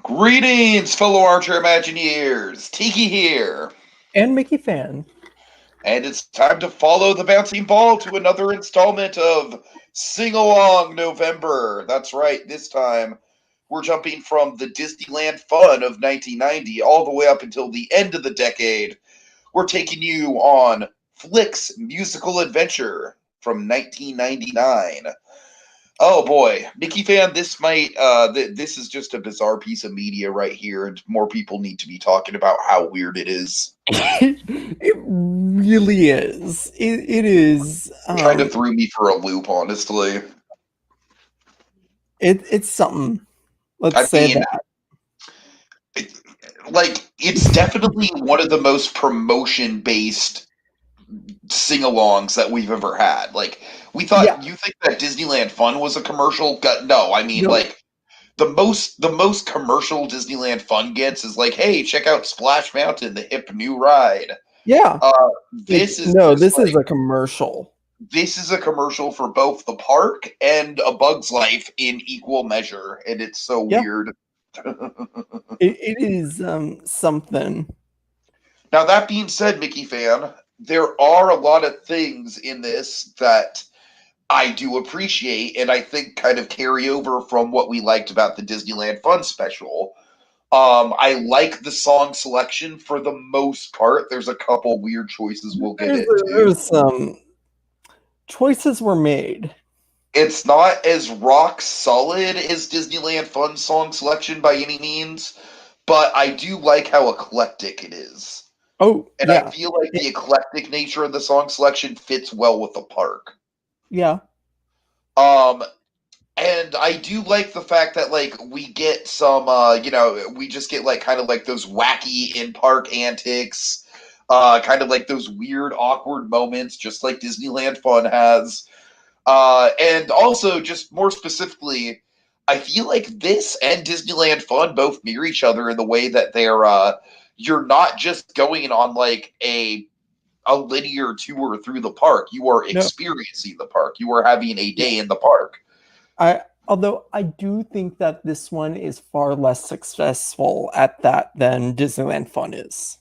Greetings, fellow Archer Imagineers! Tiki here, And Mickeyfan. and it's time to follow the bouncing ball to another installment of Singalong November. That's right, this time we're jumping from the Disneyland Fun of 1990 all the way up until the end of the decade. We're taking you on Flik's musical adventure from 1999. Oh boy, Mickeyfan, this is just a bizarre piece of media right here, and more people need to be talking about how weird it is. It really is. It is. It kind of threw me for a loop, honestly. It's something. Let's I say mean, that. it, it's definitely one of the most promotion-based sing-alongs that we've ever had. Like, we Yeah. thought, you think that Disneyland Fun was a commercial? No, I mean, No. like, the most commercial Disneyland Fun gets is like, hey, check out Splash Mountain, the hip new ride. Yeah. This is No. just This like is a commercial. this is a commercial for both the park and A Bug's Life in equal measure, and it's so Yeah. weird. It is something. Now that being said, Mickeyfan, there are a lot of things in this that I do appreciate, and I think kind of carry over from what we liked about the Disneyland Fun special. I like the song selection for the most part. There's a couple weird choices we'll get into. There's some choices were made. It's not as rock solid as Disneyland Fun song selection by any means, but I do like how eclectic it is. Oh And I yeah. feel like the eclectic nature of the song selection fits well with the park. Yeah. Um, and I do like the fact that like we get some we just get like kind of like those wacky in park antics, kind of like those weird awkward moments just like Disneyland Fun has. And also just more specifically, I feel like this and Disneyland Fun both mirror each other in the way that you're not just going on like a linear tour through the park. You are No. experiencing the park. You are having a day in the park. Although I do think that this one is far less successful at that than Disneyland Fun is.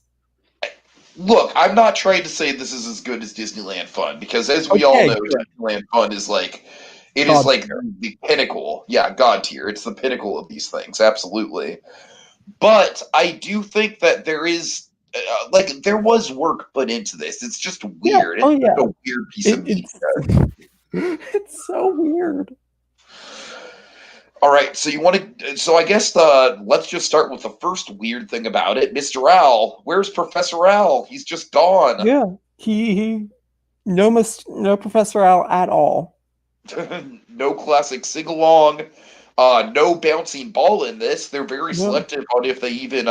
Look, I'm not trying to say this is as good as Disneyland Fun because, as we all Okay, know, good. Disneyland Fun is like it is God like tier. the pinnacle. Yeah, God tier. It's the pinnacle of these things, absolutely. But I do think that there is there was work put into this. It's just Yeah. weird. Oh It's just yeah. a weird piece of media. It's so weird. All right, so you want to? So I guess let's just start with the first weird thing about it, Mr. Owl. Where's Professor Owl? He's just gone. Yeah. He no Professor Al at all. No classic sing along. No bouncing ball in this. They're very No. selective on if they even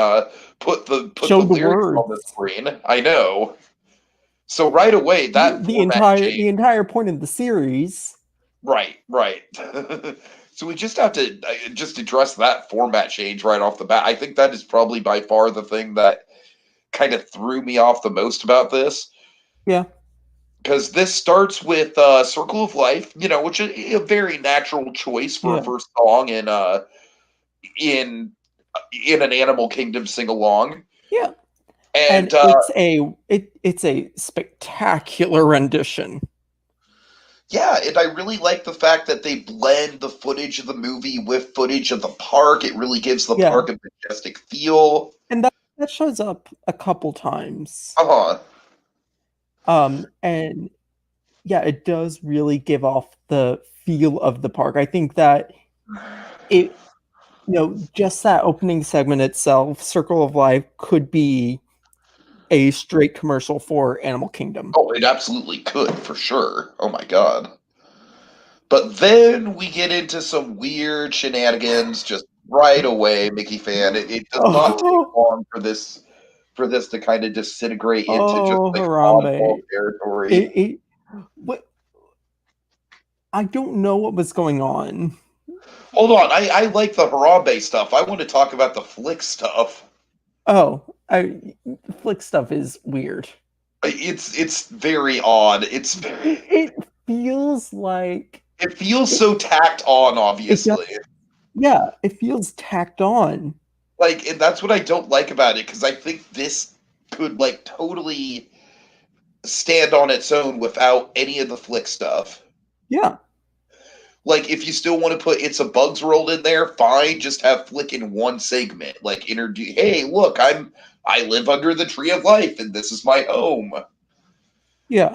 put the Show the lyrics on the words. screen. I know. So right away, that format The change. entire point of the series. Right, right. So we just have to just address that format change right off the bat. I think that is probably by far the thing that kind of threw me off the most about this. Yeah. Because this starts with "Circle of Life," which is a very natural choice for a Yeah. first song in in an Animal Kingdom sing along. Yeah. And And it's a spectacular rendition. yeah, and I really like the fact that they blend the footage of the movie with footage of the park. It really gives the Yeah. park a majestic feel. And that shows up a couple times. Uh-huh. And yeah, it does really give off the feel of the park. I think that it just that opening segment itself, Circle of Life, could be a straight commercial for Animal Kingdom. Oh, it absolutely could, for sure. Oh my god. But then we get into some weird shenanigans just right away, Mickeyfan. It does not take long for this to kind of disintegrate into just like oddball Harambe. territory. What I don't know what was going on. Hold on, I like the Harambe stuff. I want to talk about the Flik stuff. Oh, Flik stuff is weird. It's very odd. It feels like it feels so tacked on, obviously. yeah, it feels tacked on. Like, and that's what I don't like about it, because I think this could, like, totally stand on its own without any of the Flik stuff. Yeah. Like, if you still want to put It's a Bugs World in there, fine. Just have Flik in one segment. Like, introduce, hey, look, I live under the tree of life, and this is my home. Yeah.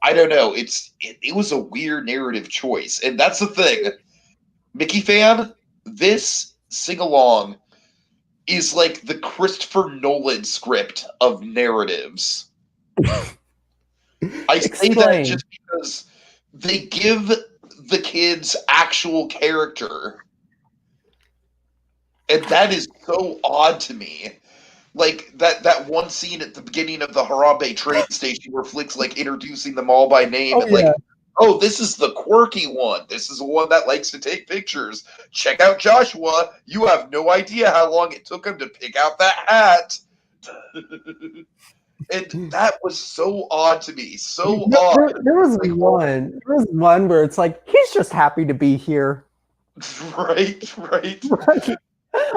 I don't know. It was a weird narrative choice, and that's the thing. Mickeyfan, this sing along is like the Christopher Nolan script of narratives. I say that Explain. just because they give the kids actual character. And that is so odd to me. Like that one scene at the beginning of the Harambe train station where Flik's like introducing them all by name Oh and yeah. like, oh, this is the quirky one. This is the one that likes to take pictures. Check out Joshua. You have no idea how long it took him to pick out that hat. And that was so odd to me. So odd. There was Like, one. There was one where it's like he's just happy to be here. right.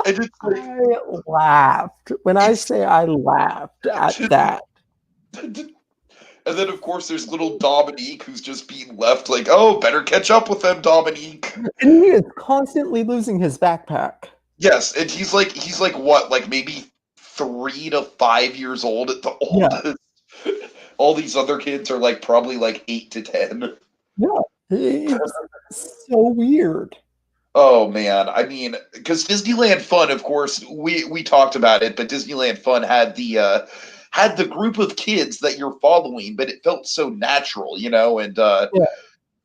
And it's like, I laughed. When I say I laughed at that. and then of course there's little Dominique who's just being left like, oh, better catch up with them, Dominique. And he is constantly losing his backpack. Yes, and he's like what, like maybe 3 to 5 years old at the oldest. Yeah. All these other kids are like probably like 8 to 10. Yeah, it's so weird. Oh man, I mean, because Disneyland Fun, of course, we talked about it, but Disneyland Fun had the group of kids that you're following, but it felt so natural, you know, and Yeah.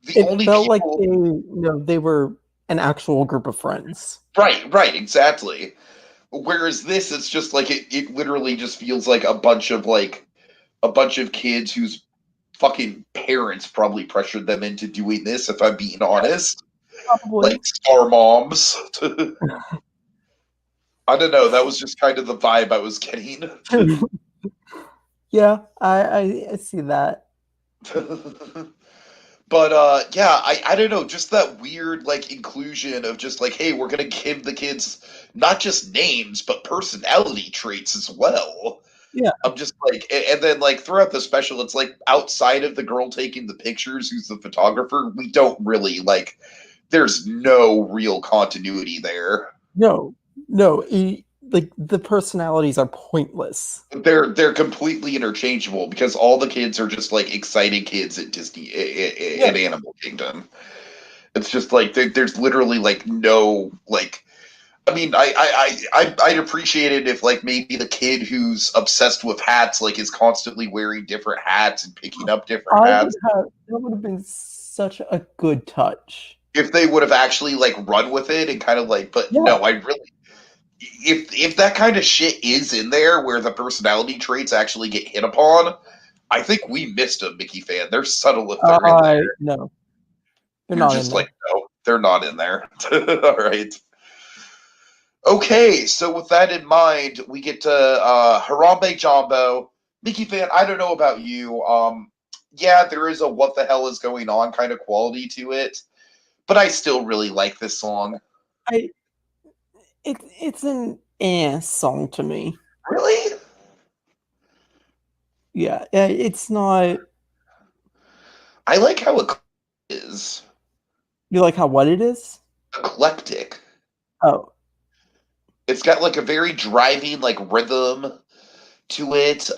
the It only felt people, like they were an actual group of friends. right, exactly. Whereas this, it's just like it literally just feels like a bunch of kids whose fucking parents probably pressured them into doing this, if I'm being honest. Probably. Like star moms. I don't know. That was just kind of the vibe I was getting. Yeah, I see that. But yeah, I don't know. Just that weird like inclusion of just like, hey, we're gonna give the kids not just names but personality traits as well. Yeah. I'm just like, and then like throughout the special, it's like outside of the girl taking the pictures, who's the photographer, we don't really like. There's no real continuity there. No, like the personalities are pointless. They're completely interchangeable because all the kids are just like excited kids at Disney at Animal Kingdom. It's just like there's literally like no like. I mean, I'd appreciate it if like maybe the kid who's obsessed with hats like is constantly wearing different hats and picking up different hats. That would have been such a good touch if they would have actually like run with it and kind of like. But no, I really. If that kind of shit is in there where the personality traits actually get hit upon, I think we missed a Mickeyfan. They're subtle if they're in there. No, they're You're not just in like, no, they're not in there. All right. Okay, so with that in mind, we get to Harambe Jambo. Mickeyfan, I don't know about you. Yeah, there is a what the hell is going on kind of quality to it, but I still really like this song. It's an song to me. Really? Yeah, it's not. I like how it is. You like how what it is? Eclectic. Oh. It's got like a very driving like rhythm to it.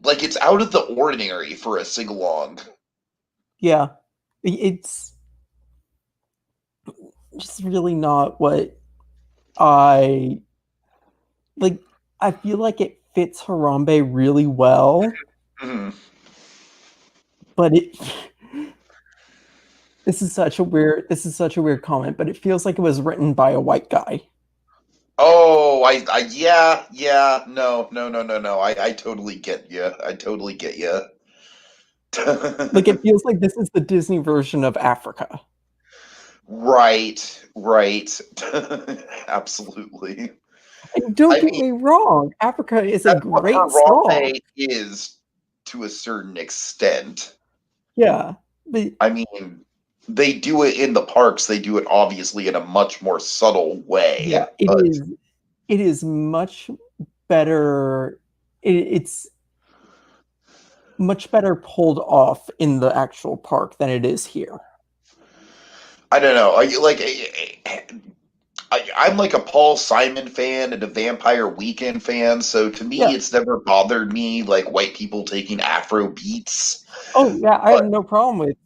Like it's out of the ordinary for a sing along. Yeah, it's just really not what I like. I feel like it fits Harambe really well, but this is such a weird comment, but it feels like it was written by a white guy. Oh, yeah. No. I totally get you. I totally get you. Like it feels like this is the Disney version of Africa. Right. Absolutely. And don't get me wrong, Africa is a great song. Is to a certain extent. Yeah, but I mean, they do it in the parks. They do it obviously in a much more subtle way. Yeah, it is. it is much better. It's much better pulled off in the actual park than it is here. I don't know. I'm like a Paul Simon fan and a Vampire Weekend fan, so to me, Yeah. it's never bothered me like white people taking Afro beats. Oh yeah, I have But no problem with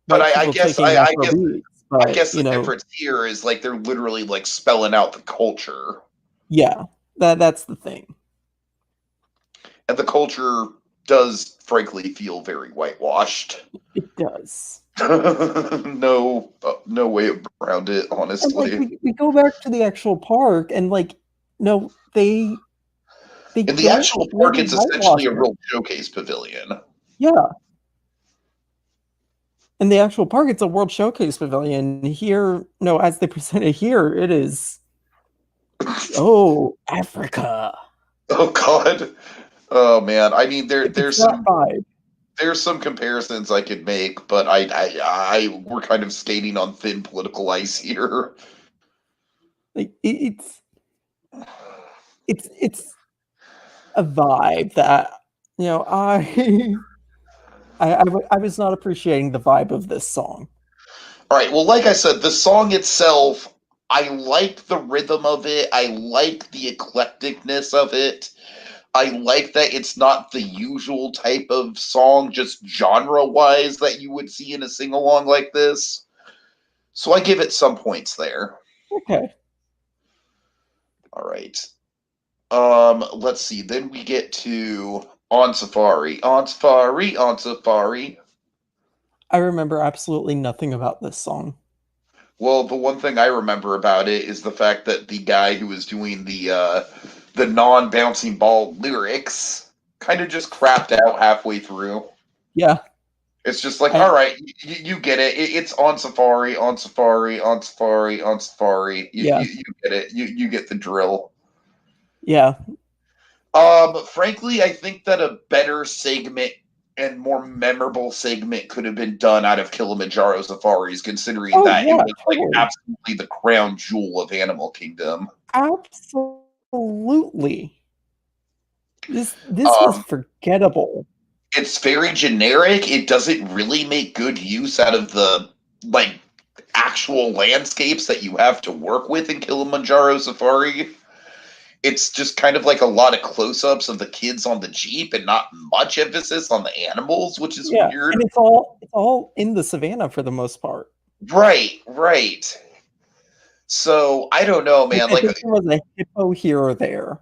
but white I people guess taking Afro beats, I but guess the difference here is like they're literally like spelling out the culture, yeah, that's the thing. and the culture does frankly feel very whitewashed. It does. No way around it, And like honestly. we go back to the actual park and like no, they In the don't actual park, really it's essentially whitewash a it. real showcase pavilion. Yeah. In the actual park, it's a World Showcase Pavilion. Here, no, as they present it here, it is Africa. Oh God. Oh man. I mean, It's that vibe. there's some comparisons I could make, but we're kind of skating on thin political ice here. Like it's a vibe that I was not appreciating the vibe of this song. All right. Well, like I said, the song itself, I like the rhythm of it. I like the eclecticness of it. I like that it's not the usual type of song, just genre wise, that you would see in a sing along like this. So I give it some points there. Okay. All right. Let's see. Then we get to On Safari. On Safari, on Safari. I remember absolutely nothing about this song. Well, the one thing I remember about it is the fact that the guy who was doing the non-bouncing ball lyrics kind of just crapped out halfway through. Yeah. It's just like, I all right, you get it. It's on Safari, on Safari, on Safari, on Safari. yeah. You get it. You get the drill. Yeah. Frankly, I think that a better segment and more memorable segment could have been done out of Kilimanjaro Safaris, considering Oh that it yeah, was like totally. absolutely the crown jewel of Animal Kingdom. Absolutely. This was Um, forgettable. it's very generic. It doesn't really make good use out of the like actual landscapes that you have to work with in Kilimanjaro Safari. It's just kind of like a lot of close-ups of the kids on the Jeep and not much emphasis on the animals, which is Yeah, weird. and it's all in the savannah for the most part. Right, right. So I don't know, Like, man. I think there was a hippo here or there,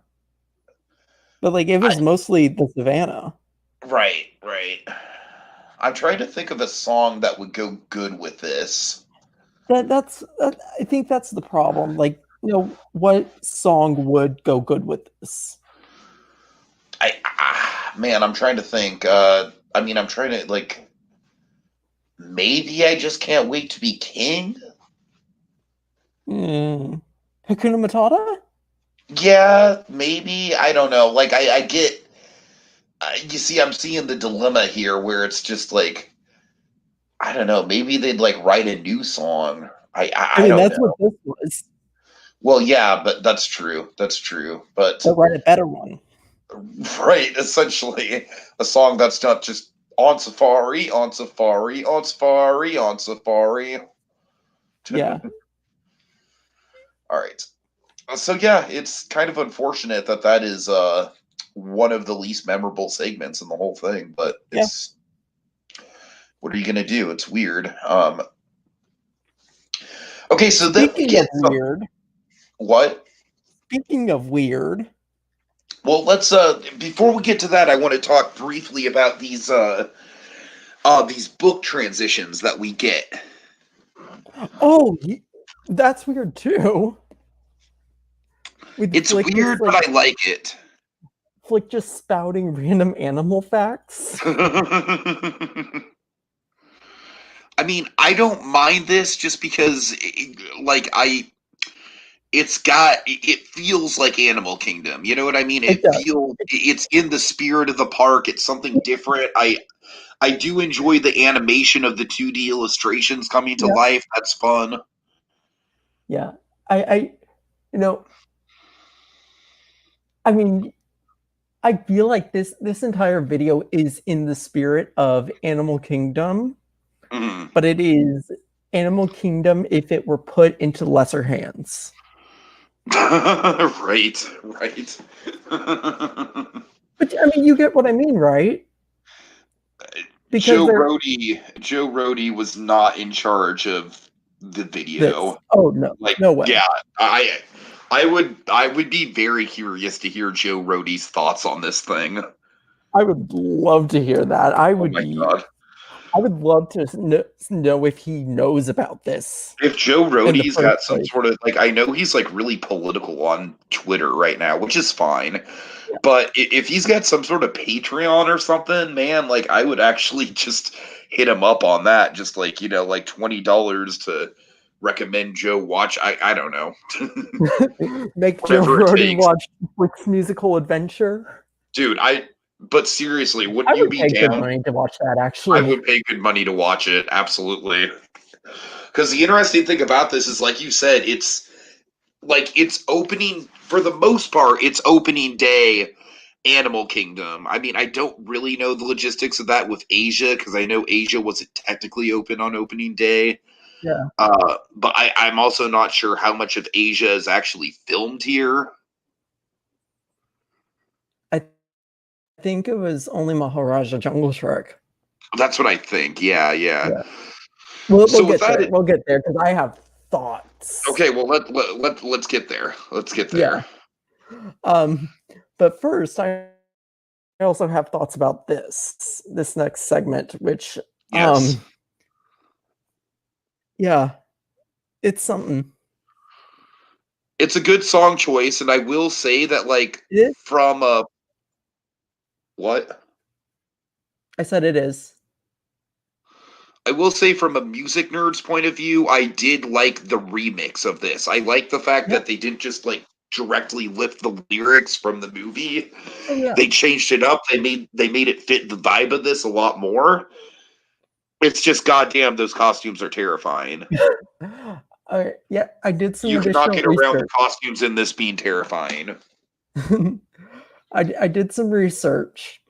but like it I, was mostly the savannah. right, right. I'm trying to think of a song that would go good with this. I think that's the problem. Like, what song would go good with this? Man, I'm trying to think. I mean, I'm trying to like. Maybe I just can't wait to be king. Hmm. Hakuna Matata? Yeah, maybe. I don't know. Like, I get. You see, I'm seeing the dilemma here where it's just like I don't know. Maybe they'd like write a new song. I I mean, don't that's know. what this was. Well, yeah, but that's true. That's true. But But write a better one. right, essentially, a song that's not just on safari, on safari, on safari, on safari. Yeah. All right. So yeah, it's kind of unfortunate that that is one of the least memorable segments in the whole thing, but Yeah. it's what are you gonna do? It's weird. Okay, so then we Speaking get of some weird, what? speaking of weird, Well, let's before we get to that, I want to talk briefly about these book transitions that we get. oh, that's weird too. With It's weird, but I like it. Flik just spouting random animal facts. I mean, I don't mind this just because, like, it feels like Animal Kingdom. You know what I mean? It does. It's in the spirit of the park. It's something different. I do enjoy the animation of the 2D illustrations coming to Yeah. life. That's fun. Yeah. I you know, I mean, I feel like this entire video is in the spirit of Animal Kingdom, Mhm. but it is Animal Kingdom if it were put into lesser hands. Right, right. But I mean, you get what I mean, right? Because they're Joe Rody was not in charge of the this. video. Oh no, Like, no way. yeah, I would be very curious to hear Joe Rody's thoughts on this thing. I would love to hear that. Oh my god. I would love to know if he knows about this If Joe in the Rody's first got some place. sort of like, I know he's like really political on Twitter right now, which is fine. Yeah. But if he's got some sort of Patreon or something, man, like I would actually just hit him up on that. Just like, like $20 to recommend Joe watch. I don't know. Make Joe Whatever it Rody takes. watch Flik's musical adventure. Dude, but seriously, I wouldn't you would be pay good down? money to watch that, I actually. would pay good money to watch it, absolutely. Because the interesting thing about this is, like you said, it's opening for the most part. It's opening day, Animal Kingdom. I mean, I don't really know the logistics of that with Asia because I know Asia wasn't technically open on opening day. Yeah. But I'm also not sure how much of Asia is actually filmed here. I think it was only Maharaja Jungle Shrek. That's what I think. Yeah, yeah. Yeah. We'll So with get that, there. We'll get there because I have thoughts. okay. Well, let's get there. Let's get Yeah. there. Um, but first, I also have thoughts about this next segment, which Yes. yeah, it's something. It's a good song choice, and I will say that, like, It is. from what? I said it is. I will say from a music nerd's point of view, I did like the remix of this. I like the fact Yeah. that they didn't just like directly lift the lyrics from the movie. Oh yeah. They changed it up. They made it fit the vibe of this a lot more. It's just goddamn those costumes are terrifying. Yeah, I did some You cannot additional get around the research. costumes in this being terrifying. I did some research.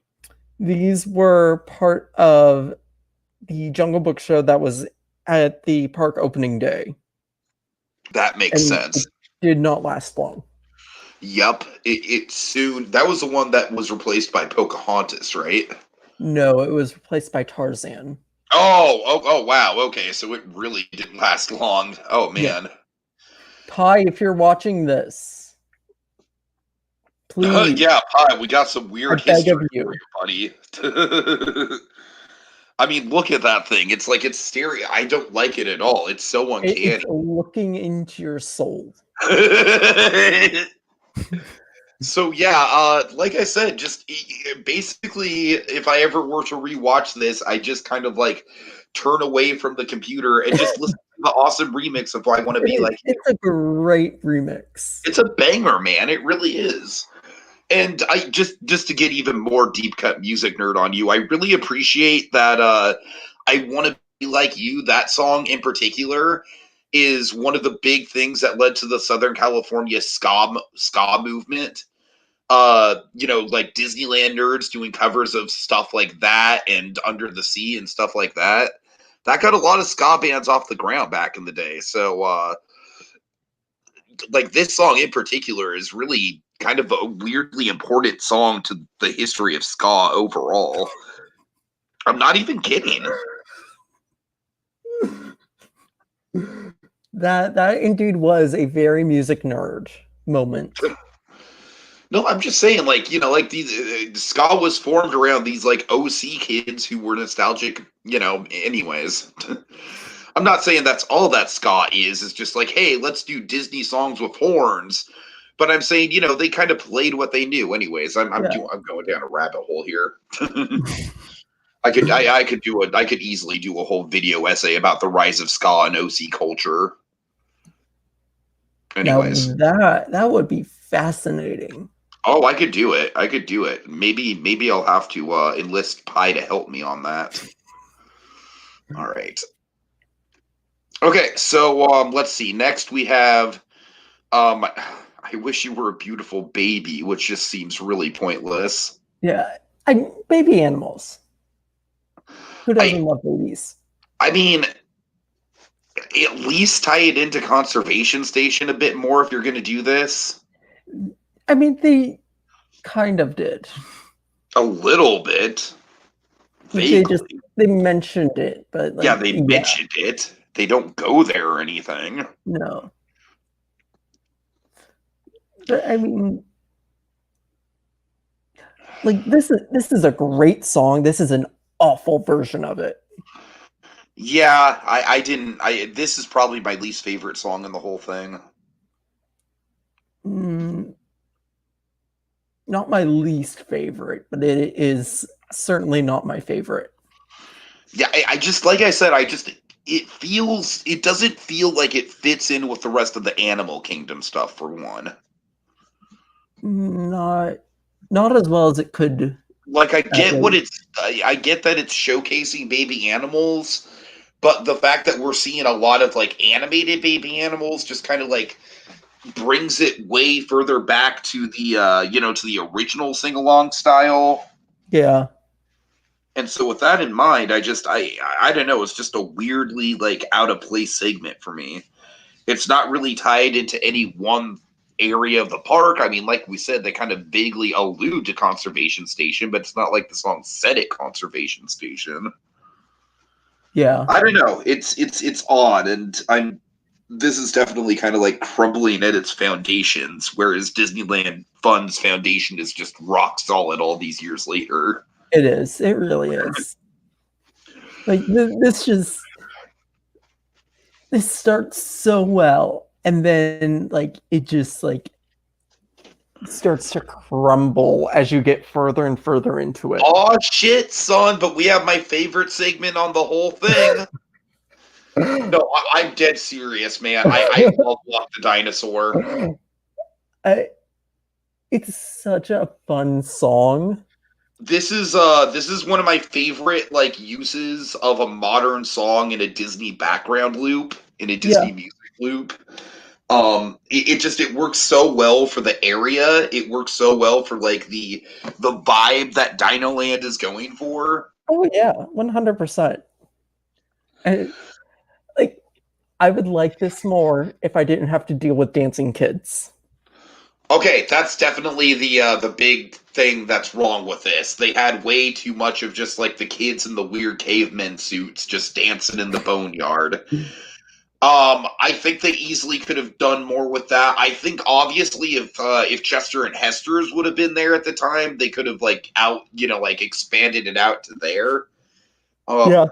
These were part of the Jungle Book show that was at the park opening day, That makes and it sense. did not last long. Yup. It soon that was the one that was replaced by Pocahontas, right? No, it was replaced by Tarzan. Oh, wow. Okay, so it really didn't last long. Oh Yeah. man. Pi, if you're watching this, please, Yeah, Pi, we got some I weird beg of history for you. you, buddy. I mean, look at that thing. It's like it's stereo. I don't like it at all. It's so It's uncanny. looking into your soul. So yeah, like I said, just basically, if I ever were to rewatch this, I just kind of like turn away from the computer and just listen to the awesome remix of "I Want to Be Like You." It's a great remix. It's a banger, man. It really is. And I just to get even more deep cut music nerd on you, I really appreciate that I Want to Be Like You, that song in particular is one of the big things that led to the Southern California ska movement. Like Disneyland nerds doing covers of stuff like that and Under the Sea and stuff like that. That got a lot of ska bands off the ground back in the day. So like this song in particular is really kind of a weirdly important song to the history of ska overall. I'm not even kidding. That indeed was a very music nerd moment. No, I'm just saying, like, like these ska was formed around these like OC kids who were nostalgic, anyways. I'm not saying that's all that ska is. It's just like, hey, let's do Disney songs with horns. But I'm saying, they kind of played what they knew, anyways. I'm Yeah. I'm going down a rabbit hole here. I could easily do a whole video essay about the rise of ska and OC culture. Now Anyways, that would be fascinating. oh, I could do it. I could do it. Maybe I'll have to enlist Pi to help me on that. All right. Okay, so let's see. Next we have I I wish you were a beautiful baby, which just seems really pointless. Yeah, baby animals. Who doesn't I love babies? I mean, at least tie it into conservation station a bit more if you're going to do this. I mean, they kind of did. A little bit, Like vaguely. they mentioned it, but Yeah, like, they yeah, mentioned it. They don't go there or anything. no. But I mean, like this is a great song. This is an awful version of it. Yeah, I didn't. This is probably my least favorite song in the whole thing. Mm, not my least favorite, but it is certainly not my favorite. Yeah, I just like I said, it doesn't feel like it fits in with the rest of the Animal Kingdom stuff for one. Not not as well as it could. Like Like, I get that it's showcasing baby animals, but the fact that we're seeing a lot of like animated baby animals just kind of like brings it way further back to the to the original sing along style. yeah, And so with that in mind, I don't know, it's just a weirdly like out of place segment for me. It's not really tied into any one area of the park. I mean, like we said, they kind of vaguely allude to Conservation Station, but it's not like the song said it Conservation Station. yeah, I don't know. It's odd, and I'm this is definitely kind of like crumbling at its foundations, whereas Disneyland Fun's foundation is just rock solid all these years later. it is. It really is. Like this starts so well, and then like it just like starts to crumble as you get further and further into it. Oh shit, son! But we have my favorite segment on the whole thing. No, I'm dead serious, man. I love Walk the Dinosaur. I, it's such a fun song. This is one of my favorite like uses of a modern song in a Disney background loop, in a Yeah, Disney music loop. It works so well for the area. It works so well for like the vibe that DinoLand is going for. oh yeah, 100%. And like I would like this more if I didn't have to deal with dancing kids. Okay, that's definitely the big thing that's wrong with this. They had way too much of just like the kids in the weird cavemen suits just dancing in the boneyard. I think they easily could have done more with that. I think obviously if Chester and Hester's would have been there at the time, they could have like like expanded it out to there. Yeah,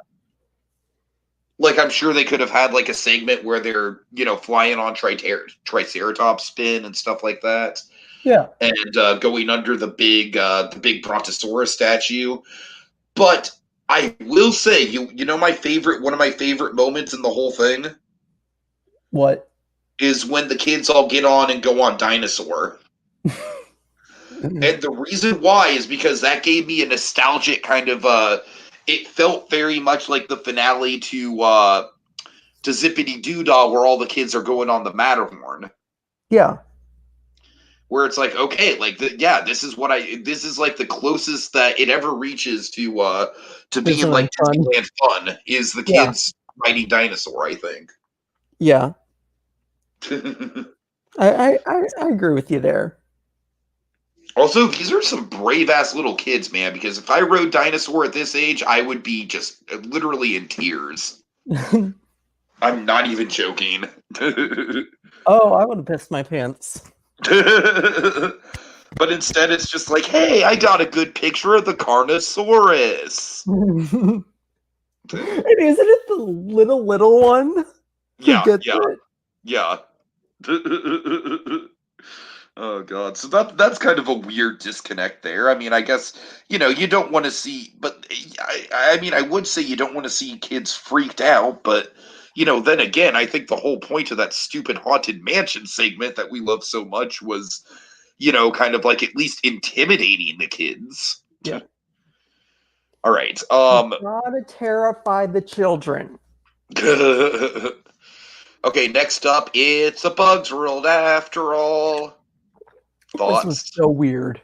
Like I'm sure they could have had like a segment where they're flying on Triceratops spin and stuff like that, yeah. and going under the big Brontosaurus statue. But I will say, you know my favorite one of my favorite moments in the whole thing What? is when the kids all get on and go on Dinosaur. And the reason why is because that gave me a nostalgic kind of it felt very much like the finale to Zippity Doodah where all the kids are going on the Matterhorn. Yeah, Where it's like, okay, like yeah, this is like the closest that it ever reaches to being like Disneyland Fun. Disneyland Fun is the Yeah, kids riding Dinosaur, I think. yeah. I agree with you there. Also, these are some brave ass little kids, man. Because if I rode Dinosaur at this age, I would be just literally in tears. I'm not even joking. Oh, I would have pissed my pants. But instead, it's just like, hey, I got a good picture of the Carnosaurus. And isn't it the little one who Yeah, gets yeah, it? yeah. Oh god, so that's kind of a weird disconnect there. I mean, I guess you don't want to see, but I mean, I would say you don't want to see kids freaked out, but then again, I think the whole point of that stupid haunted mansion segment that we love so much was, kind of like at least intimidating the kids. Yeah. All right. Gotta terrify the children. Okay, next up, it's a Bugs World after all. This was thoughts? so weird.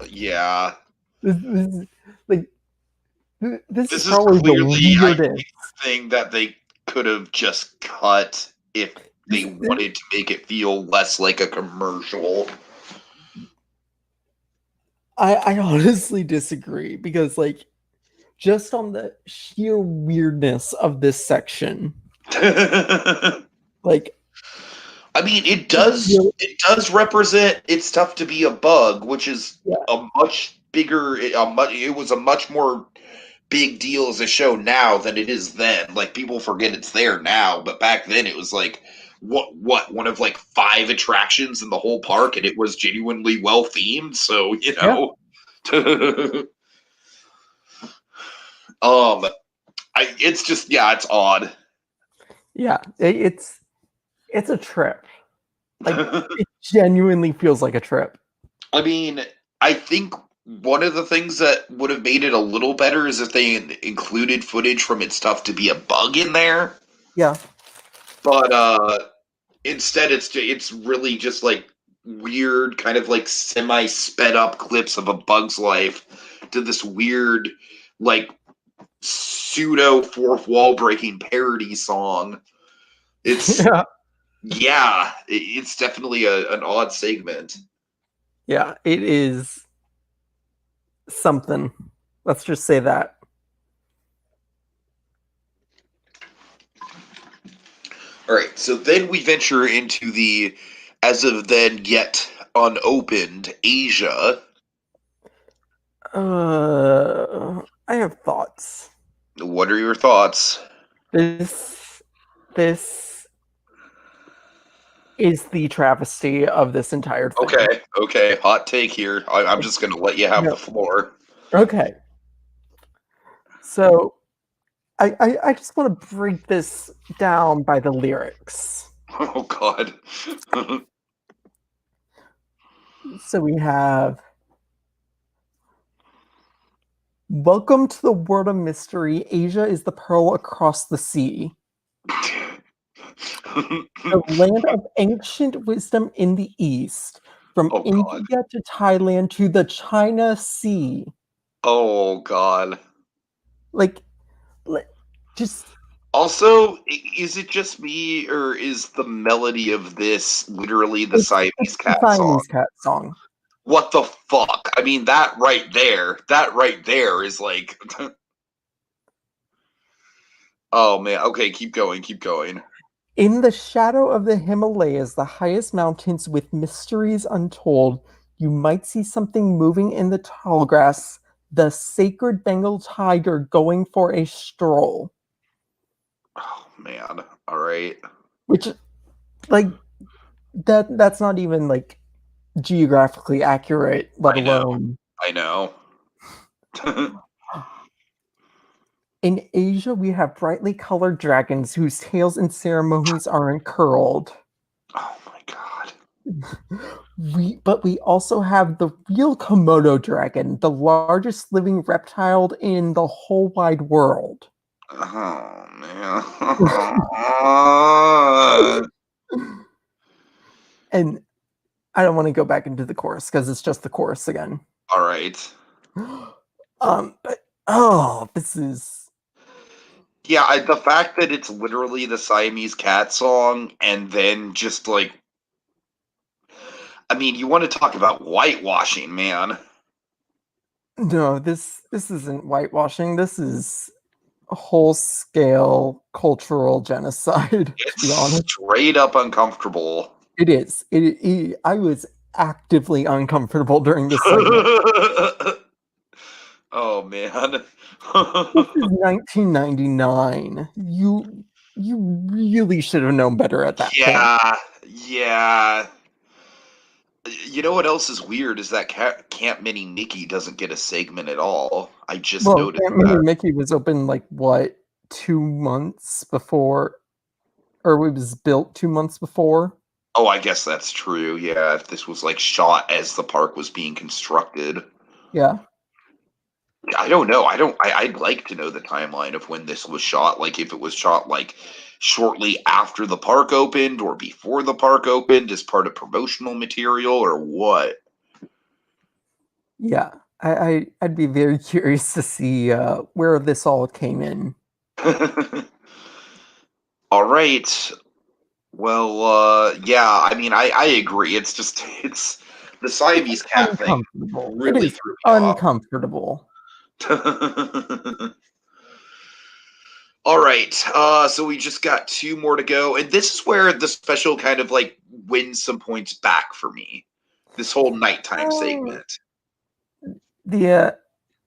Yeah. This like this is This is probably the clearly, I weirdest. think, the thing that they could have just cut if they This, wanted to make it feel less like a commercial. I honestly disagree because like just on the sheer weirdness of this section, like I mean, really, it does represent it's tough to be a bug, which is yeah, a much bigger it was a much more big deal as a show now than it is then. Like people forget it's there now, but back then it was like what one of like 5 attractions in the whole park, and it was genuinely well themed. So yeah, um, it's just it's odd. yeah. It's a trip. Like it genuinely feels like a trip. I mean, I think one of the things that would have made it a little better is if they included footage from It's Tough to Be a Bug in there. Yeah, But instead, it's really just like weird, kind of like semi sped up clips of a bug's life to this weird, like pseudo fourth wall breaking parody song. It's it's definitely an odd segment. yeah. It is something. Let's just say that. All right, so then we venture into the, as of then yet unopened, Asia. I have thoughts. What are your thoughts? This is the travesty of this entire thing. Okay, hot take here. I'm just going to let you have No. the floor. Okay. So I just want to break this down by the lyrics. Oh, God. So we have welcome to the world of mystery. Asia is the pearl across the sea. The land of ancient wisdom in the east. From Oh, God. India to Thailand to the China Sea. Oh, God. Like just Also, is it just me, or is the melody of this literally the it's Siamese the cat song? Siamese cat song. What the fuck? I mean, that right there is like... Oh, man. Okay, keep going. In the shadow of the Himalayas, the highest mountains with mysteries untold, you might see something moving in the tall grass, the sacred Bengal tiger going for a stroll. Oh, man. All right. Which, like, that's not even, like, geographically accurate, let alone... I know. In Asia, we have brightly colored dragons whose tails and ceremonies are uncurled. Oh my god. But we also have the real Komodo dragon, the largest living reptile in the whole wide world. Oh man. And I don't want to go back into the chorus because it's just the chorus again. All right. But oh, this is The fact that it's literally the Siamese cat song, and then just like, I mean, you want to talk about whitewashing, man. no, this isn't whitewashing. This is a whole scale cultural genocide. It's To be honest, straight up uncomfortable. it is. I was actively uncomfortable during this segment. Oh man. This is 1999. You really should have known better at that point. Yeah. You know what else is weird is that Camp Mini Mickey doesn't get a segment at all. I just Well, noticed Camp Mini that. Mickey was open like what 2 months before, or it was built 2 months before. Oh, I guess that's true. Yeah, if this was like shot as the park was being constructed. Yeah. I don't know. I'd like to know the timeline of when this was shot. Like if it was shot like shortly after the park opened or before the park opened as part of promotional material or what. Yeah, I'd be very curious to see where this all came in. All right. Well, yeah, I mean, I agree. It's the Siamese It's cat thing uncomfortable. It really is threw me off. uncomfortable. All right, so we just got two more to go, and this is where the special kind of like wins some points back for me. This whole nighttime Oh, segment. the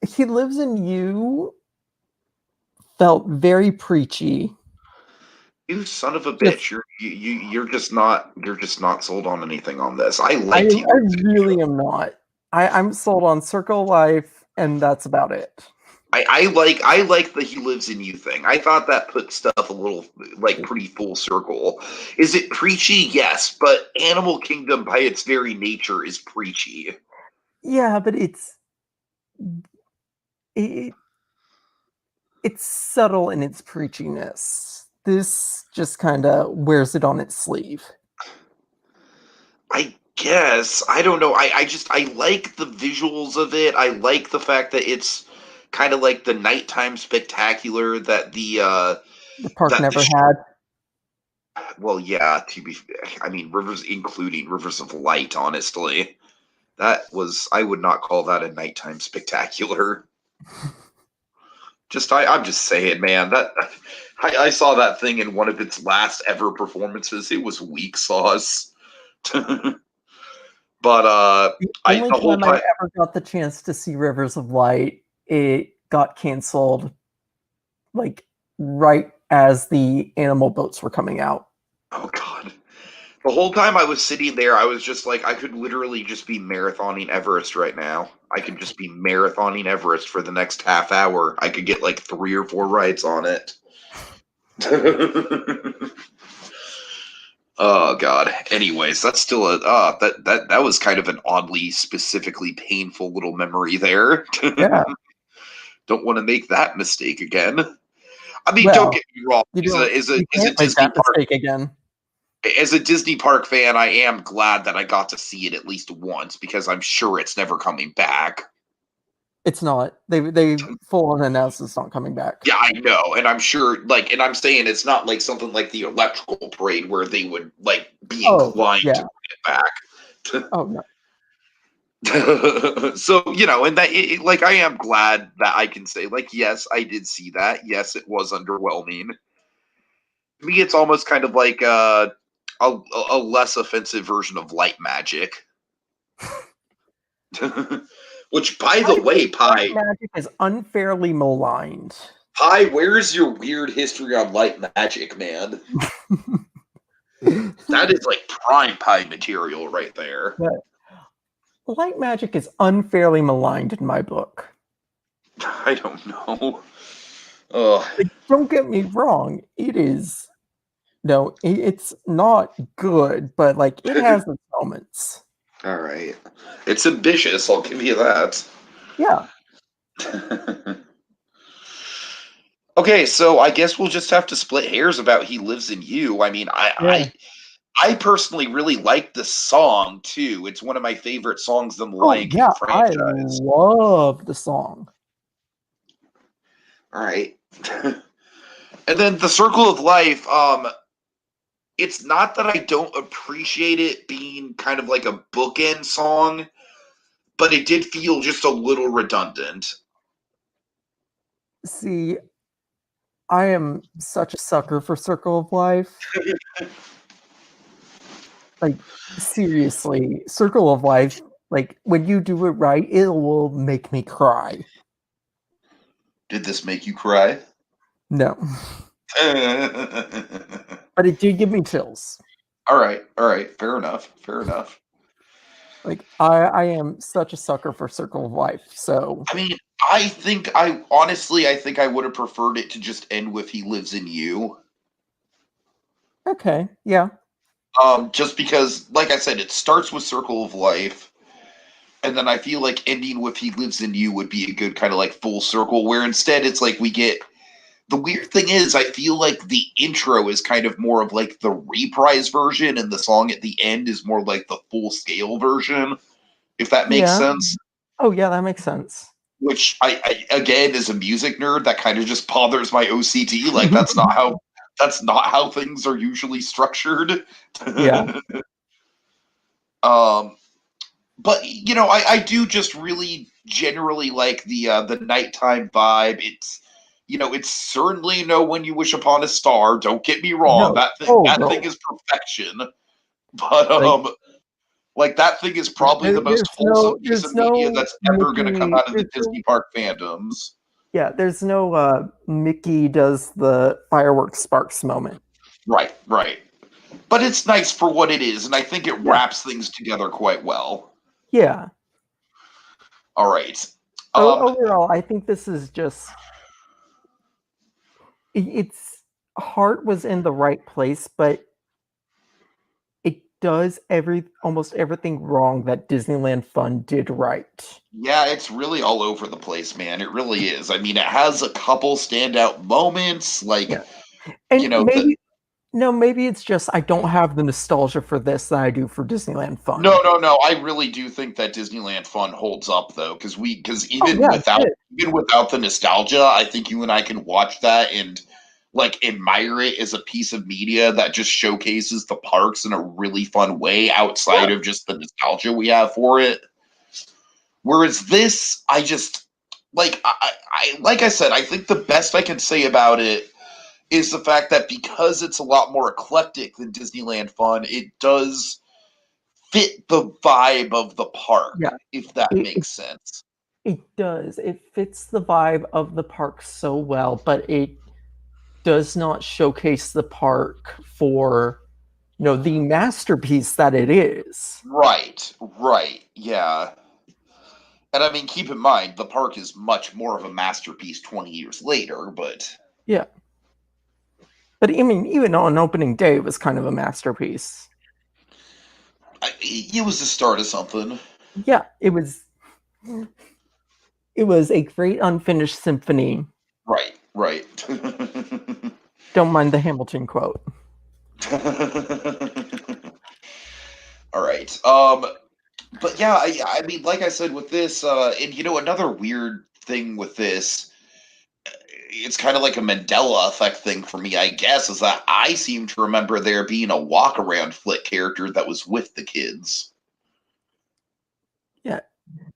He Lives in You felt very preachy. You son of a Just bitch! You're just not sold on anything on this. I I liked you. really am not. I'm sold on Circle of Life, and that's about it. I like the He Lives in You thing. I thought that put stuff a little like pretty full circle. Is it preachy? Yes, but Animal Kingdom by its very nature is preachy. Yeah, but it, it's subtle in its preachiness. This just kind of wears it on its sleeve. I guess. I don't know. I like the visuals of it. I like the fact that it's kind of like the nighttime spectacular that The park that the never sh- had. well, yeah, to be I mean rivers including Rivers of Light, honestly. That was I would not call that a nighttime spectacular. I'm just saying, man, that I saw that thing in one of its last ever performances. It was weak sauce. But The I only the whole time I time. ever got the chance to see Rivers of Light, it got canceled like right as the animal boats were coming out. Oh god. The whole time I was sitting there, I was just like, I could literally just be marathoning Everest right now. I could just be marathoning Everest for the next half hour. I could get like 3 or 4 rides on it. Oh god. Anyways, that's still a that was kind of an oddly specifically painful little memory there. Yeah. Don't want to make that mistake again. I mean, don't Well, get me wrong. you don't you As a can't make Disney that park mistake again. as a Disney park fan, I am glad that I got to see it at least once because I'm sure it's never coming back. It's not. They full on announced it's not coming back. Yeah, I know, and I'm sure. Like, and I'm saying it's not like something like the electrical parade where they would like be Oh, inclined to yeah. bring it Oh no. back. So and that like I am glad that I can say like yes, I did see that. Yes, it was underwhelming. To me, it's almost kind of like a less offensive version of light magic. Which, by I the way, think Light Pie, Magic is unfairly maligned. Where's your weird history on light magic, man? That is like prime Pie material right there. But Light Magic is unfairly maligned in my book. I don't know. Oh, Like, don't get me wrong, it is no, it's not good, but like it has its moments. all right. It's ambitious. I'll give you that. Yeah. Okay, so I guess we'll just have to split hairs about "He Lives in You." I mean, Yeah. I personally really like the song too. It's one of my favorite songs in the Oh Lion King yeah, I franchise. love the song. All right. And then the Circle of Life. It's not that I don't appreciate it being kind of like a bookend song, but it did feel just a little redundant. See, I am such a sucker for Circle of Life. Like seriously, Circle of Life, like when you do it right, it will make me cry. Did this make you cry? No. But it did give me chills. All right, fair enough, fair enough. Like I am such a sucker for Circle of Life. So I mean, I think I would have preferred it to just end with "He Lives in You." okay, yeah. Just because, like I said, it starts with Circle of Life, and then I feel like ending with "He Lives in You" would be a good kind of like full circle. Where instead it's like we get the weird thing is, I feel like the intro is kind of more of like the reprise version, and the song at the end is more like the full scale version, if that makes Yeah. sense. Oh yeah, that makes sense. Which I again, as a music nerd, that kind of just bothers my OCD. Like that's not how things are usually structured. Yeah. um, but I do just really generally like the nighttime vibe. It's certainly no When You Wish Upon a Star. Don't get me wrong. No. Oh That thing no. is perfection. But Like like that thing is probably the most wholesome piece of there's media no that's ever going to come Mickey out of the Disney park fandoms. yeah, there's no Mickey does the fireworks sparks moment. Right, right. But it's nice for what it is, and I think it Yeah. wraps things together quite well. Yeah. All right. Um, Overall, I think this is just its heart was in the right place, but it does almost everything wrong that Disneyland Fun did right. yeah, it's really all over the place, man. It really is. I mean, it has a couple standout moments, like Yeah. And the maybe it's just I don't have the nostalgia for this that I do for Disneyland Fun. no, no, no. I really do think that Disneyland Fun holds up though, because Oh even yeah, it without did. even without the nostalgia, I think you and I can watch that and like admire it as a piece of media that just showcases the parks in a really fun way outside Yeah. of just the nostalgia we have for it. Whereas this, I just like I said, I think the best I can say about it is the fact that because it's a lot more eclectic than Disneyland Fun, it does fit the vibe of the park, Yeah. if that It, it makes sense. it does. It fits the vibe of the park so well, but it does not showcase the park for the masterpiece that it is. Right, right, yeah. And I mean, keep in mind, the park is much more of a masterpiece 20 years later, but Yeah. But I mean, even on opening day, it was kind of a masterpiece. it was the start of something. Yeah, it was. It was a great unfinished symphony. Right, right. Don't mind the Hamilton quote. All right. But yeah, I mean, like I said with this, and another weird thing with this, it's kind of like a Mandela effect thing for me, I guess, is that I seem to remember there being a walk around Flik character that was with the kids. Yeah,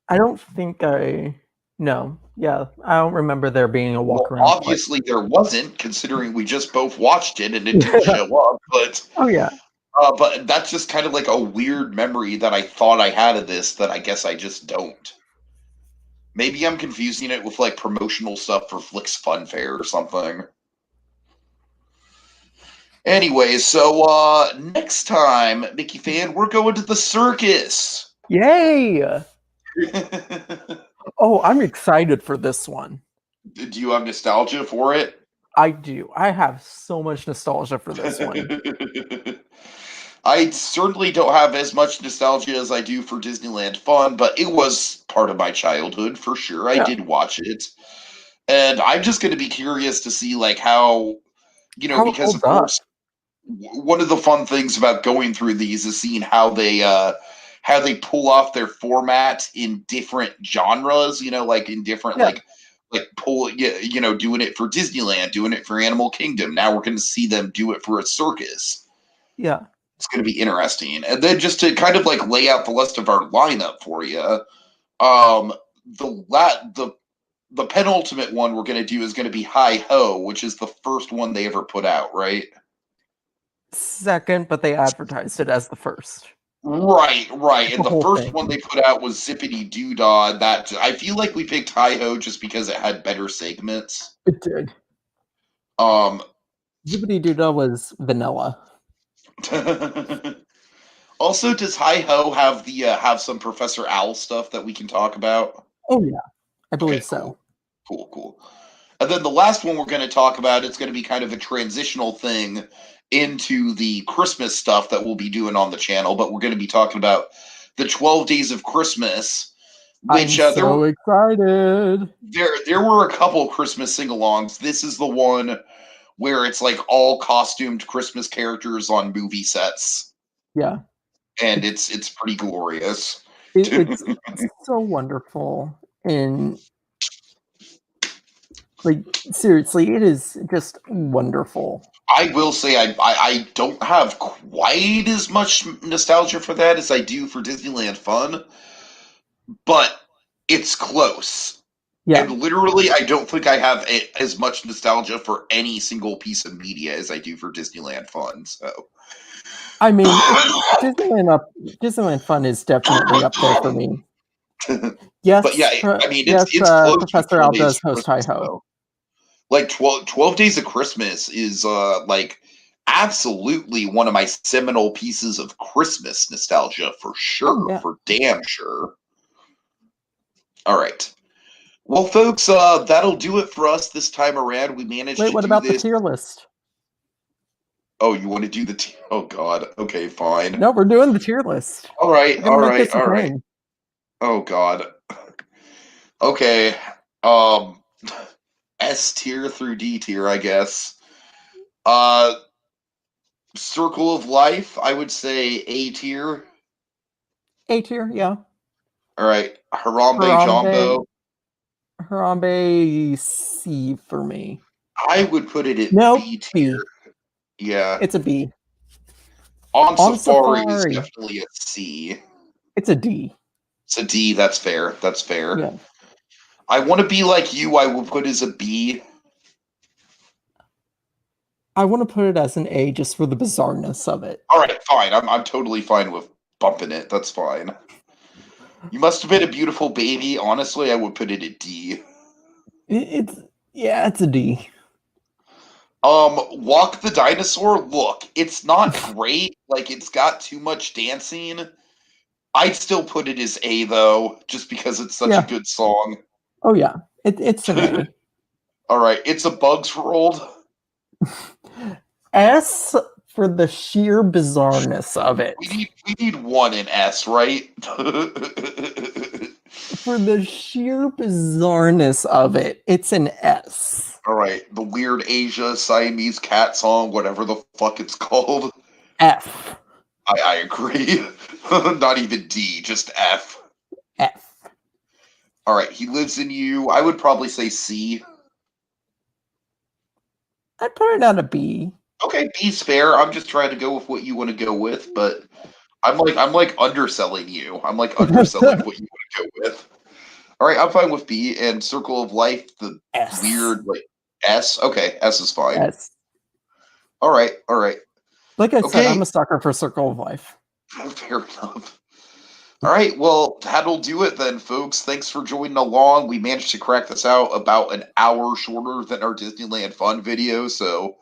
I don't think I. No, yeah, I don't remember there being a walk Well, around flick. obviously there wasn't, considering we just both watched it and it didn't Yeah. show up. Oh yeah. But that's just kind of like a weird memory that I thought I had of this that I guess I just don't. Maybe I'm confusing it with like promotional stuff for Flick's Fun Fair or something. Anyway, so next time, Mickey fan, we're going to the circus. Yay! Oh, I'm excited for this one. Do you have nostalgia for it? I do. I have so much nostalgia for this one. I certainly don't have as much nostalgia as I do for Disneyland Fun, but it was part of my childhood for sure. I Yeah. did watch it. And I'm just going to be curious to see like how, How it because of holds up. course one of the fun things about going through these is seeing how they pull off their format in different genres, like in different Yeah. like pull doing it for Disneyland, doing it for Animal Kingdom. Now we're going to see them do it for a circus. Yeah. It's going to be interesting. And then just to kind of like lay out the rest of our lineup for you, the penultimate one we're going to do is going to be Hi Ho, which is the first one they ever put out, right? Second, but they advertised it as the first. Right, right. And The the whole first thing. one they put out was Zippity Doo Dah. That I feel like we picked Hi Ho just because it had better segments. It did. Um, Zippity Doo was vanilla. also, does Hi Ho have the have some Professor Owl stuff that we can talk about? Oh yeah, I Okay, believe so. cool, cool, cool. And then the last one we're going to talk about, it's going to be kind of a transitional thing into the Christmas stuff that we'll be doing on the channel. But we're going to be talking about the 12 Days of Christmas, I'm which so excited. there were a couple Christmas sing-alongs. This is the one where it's like all costumed Christmas characters on movie sets, Yeah. and it's pretty glorious. It's so wonderful, and like seriously, it is just wonderful. I will say I don't have quite as much nostalgia for that as I do for Disneyland Fun, but it's close. Yeah, And literally, I don't think I have as much nostalgia for any single piece of media as I do for Disneyland Fun. So, I mean, Disneyland Fun is definitely up there for me. but yeah, Yes, I mean, it's close with Professor 12 Al Days does of host Hi Christmas, Ho. though. Like 12 Days of Christmas is like absolutely one of my seminal pieces of Christmas nostalgia for Oh sure, yeah. for damn sure. All right. Well, folks, that'll do it for us this time around. We managed Wait, to what do about the this. tier list? Oh, you want to do oh God. Okay, fine. No, we're doing the tier list. All right, We're gonna all make right, this a all right. thing. Oh God. Okay. Um S tier through D tier, I guess. Uh Circle of Life, I would say A tier. A tier, yeah. All right. Harambe Harambe, Jambo. Harambe C for me. I would put it at Nope, B tier. B. Yeah. It's a B. On On Safari is Safari, definitely a C. it's a D. It's a D, that's fair. That's fair. Yeah. I Want to Be Like You, I will put as a B. I want to put it as an A just for the bizarreness of it. All right, fine. I'm totally fine with bumping it. That's fine. You Must Have Been a Beautiful Baby. Honestly, I would put it at D. It's yeah, it's a D. Walk the Dinosaur. Look, it's not great. Like, it's got too much dancing. I'd still put it as A though, just because it's such a Yeah. good song. Oh yeah. It's an A. All right, It's a Bug's World. S for the sheer bizarreness of it. We need one in S, right? For the sheer bizarreness of it, it's an S. All right, the weird Asia Siamese cat song, whatever the fuck it's called. F. I agree. Not even D, just F. F. All right, He Lives in You. I would probably say C. I'd put it on a B. Okay, B's fair. I'm just trying to go with what you want to go with, but I'm like underselling you. I'm like underselling what you want to go with. All right, I'm fine with B and Circle of Life. The S. weird like S. Okay, S is fine. S. All right, all right. Like I said, Okay, I'm a sucker for Circle of Life. fair enough. All right, well, that'll do it then, folks. Thanks for joining along. We managed to crack this out about an hour shorter than our Disneyland Fun video, so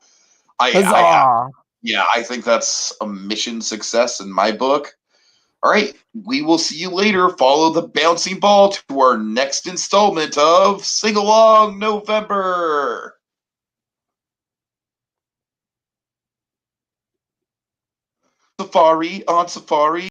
Huzzah! yeah, I think that's a mission success in my book. All right, we will see you later. Follow the bouncing ball to our next installment of Singalong November. Safari on Safari.